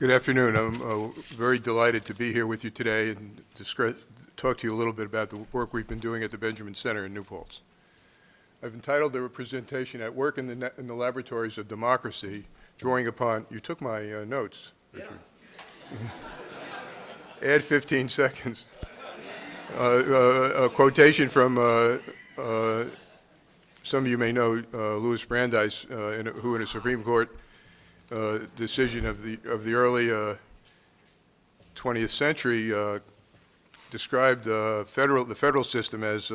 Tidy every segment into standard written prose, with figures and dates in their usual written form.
Good afternoon. I'm very delighted to be here with you today and talk to you a little bit about the work we've been doing at the Benjamin Center in New Paltz. I've entitled the representation "At Work in the Laboratories of Democracy," drawing upon, you took my notes, Richard. Add 15 seconds. A quotation from, some of you may know, Louis Brandeis, who in a Supreme Court decision of the early 20th century described the federal system as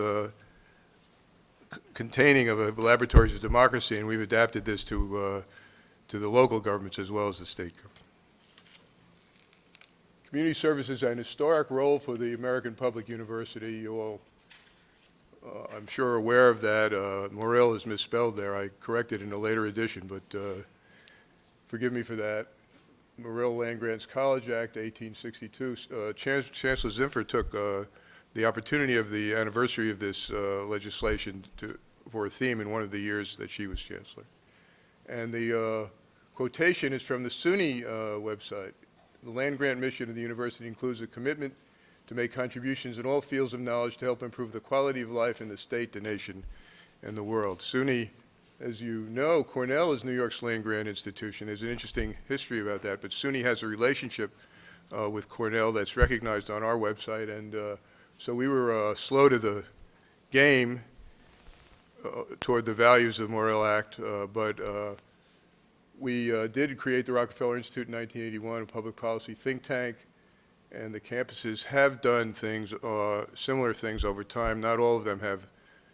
containing of a laboratories of democracy, and we've adapted this to the local governments as well as the state government. Community service is an historic role for the American Public University. You all, I'm sure, are aware of that. Morrill is misspelled there. I corrected in a later edition, but forgive me for that. Morrill Land Grants College Act, 1862. Chancellor Zimpher took the opportunity of the anniversary of this legislation for a theme in one of the years that she was chancellor. And the quotation is from the SUNY website. The land grant mission of the university includes a commitment to make contributions in all fields of knowledge to help improve the quality of life in the state, the nation, and the world. SUNY, as you know, Cornell is New York's land grant institution. There's an interesting history about that, but SUNY has a relationship with Cornell that's recognized on our website, and so we were slow to the game toward the values of the Morrill Act, but we did create the Rockefeller Institute in 1981, a public policy think tank, and the campuses have done things, similar things over time. Not all of them have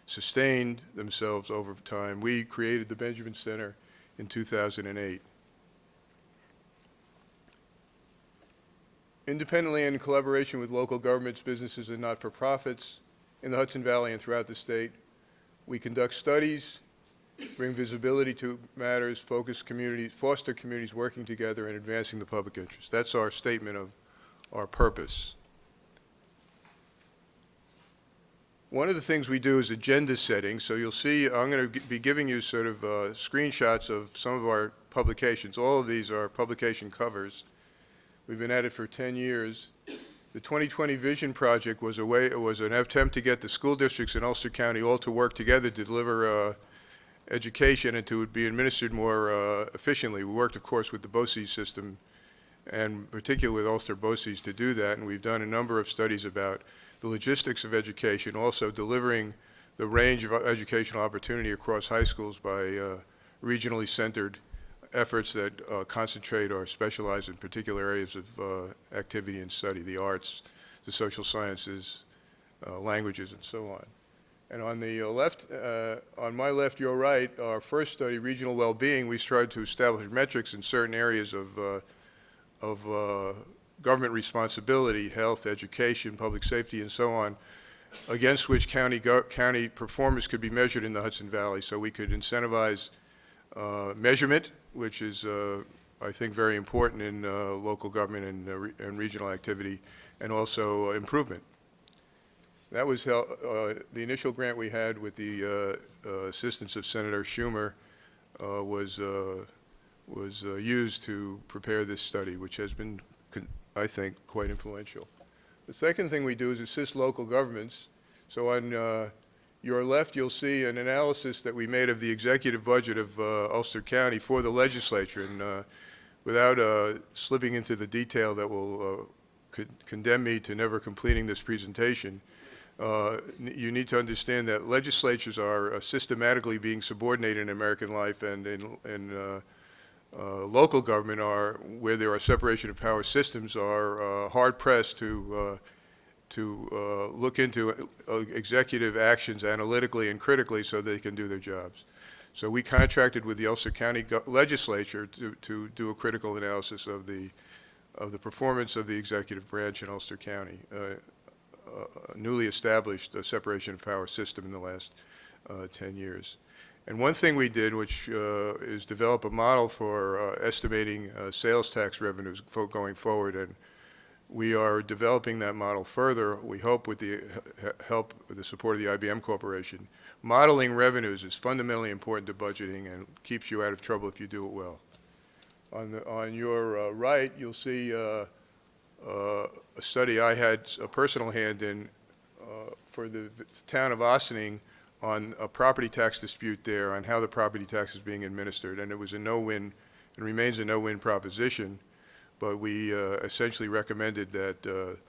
sustained themselves over time. We created the Benjamin Center in 2008. Independently and in collaboration with local governments, businesses, and not-for-profits in the Hudson Valley and throughout the state, we conduct studies, bring visibility to matters, focus communities, foster communities working together and advancing the public interest. That's our statement of our purpose. One of the things we do is agenda setting. So you'll see I'm going to be giving you sort of screenshots of some of our publications. All of these are publication covers. We've been at it for 10 years. The 2020 Vision Project was an attempt to get the school districts in Ulster County all to work together to deliver education and to be administered more efficiently. We worked, of course, with the BOCES system, and particularly with Ulster BOCES to do that, and we've done a number of studies about the logistics of education, also delivering the range of educational opportunity across high schools by regionally centered efforts that concentrate or specialize in particular areas of activity and study, the arts, the social sciences, languages, and so on. And on the left, on my left, your right, our first study, regional well-being, we tried to establish metrics in certain areas of government responsibility, health, education, public safety, and so on, against which county performance could be measured in the Hudson Valley. So we could incentivize measurement, which is, I think, very important in local government and regional activity, and also improvement. That was the initial grant we had with the assistance of Senator Schumer was used to prepare this study, which has been, I think, quite influential. The second thing we do is assist local governments. So on your left, you'll see an analysis that we made of the executive budget of Ulster County for the legislature. And without slipping into the detail that will condemn me to never completing this presentation, you need to understand that legislatures are systematically being subordinated in American life, and in local government are, where there are separation of power systems, are hard-pressed to look into executive actions analytically and critically so they can do their jobs. So we contracted with the Ulster County legislature to do a critical analysis of the performance of the executive branch in Ulster County, a newly established separation of power system in the last 10 years. And one thing we did, which is develop a model for estimating sales tax revenues going forward, and we are developing that model further, we hope, with the help, with the support of the IBM Corporation. Modeling revenues is fundamentally important to budgeting and keeps you out of trouble if you do it well. On your right, you'll see a study I had a personal hand in for the town of Ossining on a property tax dispute there, on how the property tax is being administered, and it was a no-win and remains a no-win proposition, but we essentially recommended that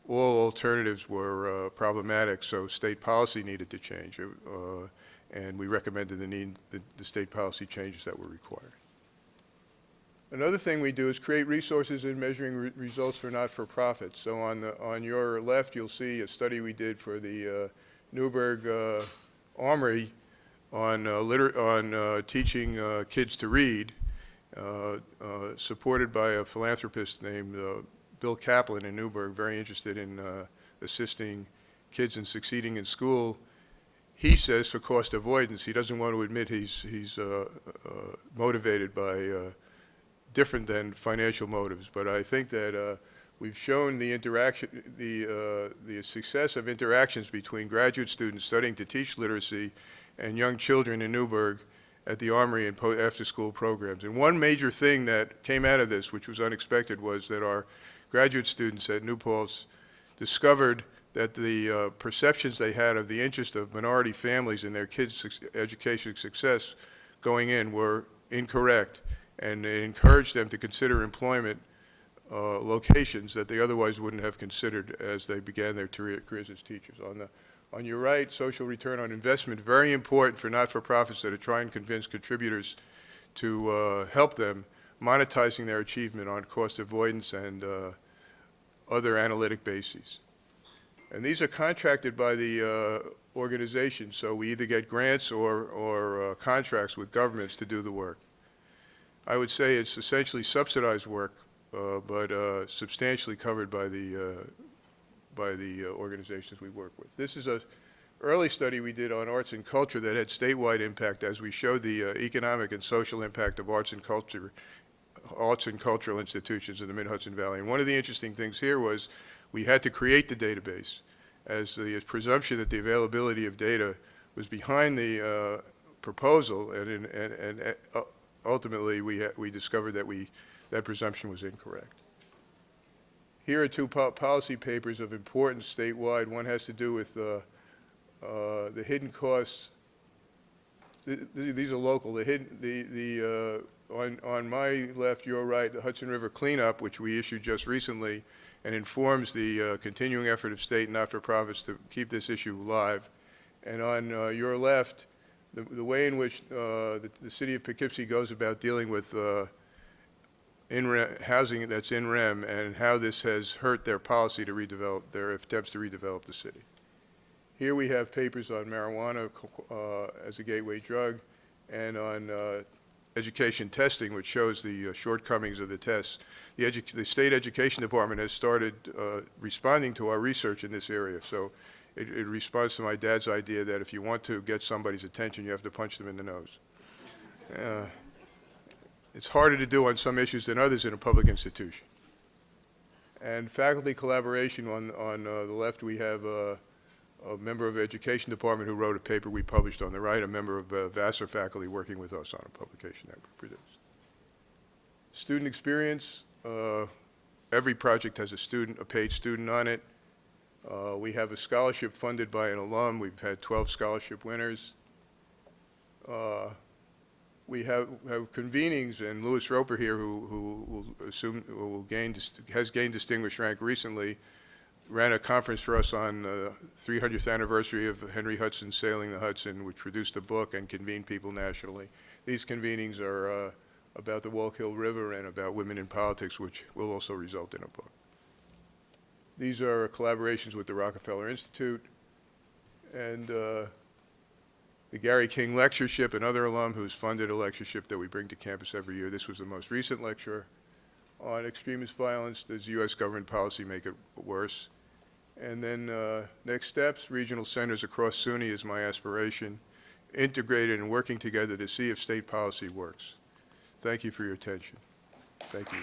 all alternatives were problematic, so state policy needed to change, and we recommended the state policy changes that were required. Another thing we do is create resources in measuring results for not-for-profits. So on your left, you'll see a study we did for the Newburgh Armory on teaching kids to read, supported by a philanthropist named Bill Kaplan in Newburgh, very interested in assisting kids in succeeding in school. He says for cost avoidance. He doesn't want to admit he's motivated by different than financial motives, but I think that we've shown the success of interactions between graduate students studying to teach literacy and young children in Newburgh at the Armory and after-school programs. And one major thing that came out of this, which was unexpected, was that our graduate students at New Paltz discovered that the perceptions they had of the interest of minority families in their kids' education success going in were incorrect, and it encouraged them to consider employment locations that they otherwise wouldn't have considered as they began their careers as teachers. On your right, social return on investment, very important for not-for-profits that are trying to convince contributors to help them monetizing their achievement on cost avoidance and other analytic bases. And these are contracted by the organization, so we either get grants or contracts with governments to do the work. I would say it's essentially subsidized work, but substantially covered by the organizations we work with. This is an early study we did on arts and culture that had statewide impact as we showed the economic and social impact of arts and cultural institutions in the Mid-Hudson Valley. And one of the interesting things here was we had to create the database, as the presumption that the availability of data was behind the proposal, and ultimately we discovered that that presumption was incorrect. Here are two policy papers of importance statewide. One has to do with the hidden costs. These are local. On my left, your right, the Hudson River Cleanup, which we issued just recently, and informs the continuing effort of state not-for-profits to keep this issue alive. And on your left, the way in which the city of Poughkeepsie goes about dealing with housing that's in REM, and how this has hurt their policy to redevelop, their attempts to redevelop the city. Here we have papers on marijuana as a gateway drug, and on education testing, which shows the shortcomings of the tests. The State Education Department has started responding to our research in this area. So it responds to my dad's idea that if you want to get somebody's attention, you have to punch them in the nose. It's harder to do on some issues than others in a public institution. And faculty collaboration, on the left we have a member of the Education Department who wrote a paper we published. On the right, a member of Vassar faculty working with us on a publication that we produced. Student experience, every project has a paid student on it. We have a scholarship funded by an alum. We've had 12 scholarship winners. We have convenings, and Louis Roper here, who has gained distinguished rank recently, ran a conference for us on the 300th anniversary of Henry Hudson sailing the Hudson, which produced a book and convened people nationally. These convenings are about the Wallkill River and about women in politics, which will also result in a book. These are collaborations with the Rockefeller Institute and the Gary King Lectureship, another alum who's funded a lectureship that we bring to campus every year. This was the most recent lecture on extremist violence. Does U.S. government policy make it worse? And then next steps, regional centers across SUNY is my aspiration, integrated and working together to see if state policy works. Thank you for your attention. Thank you.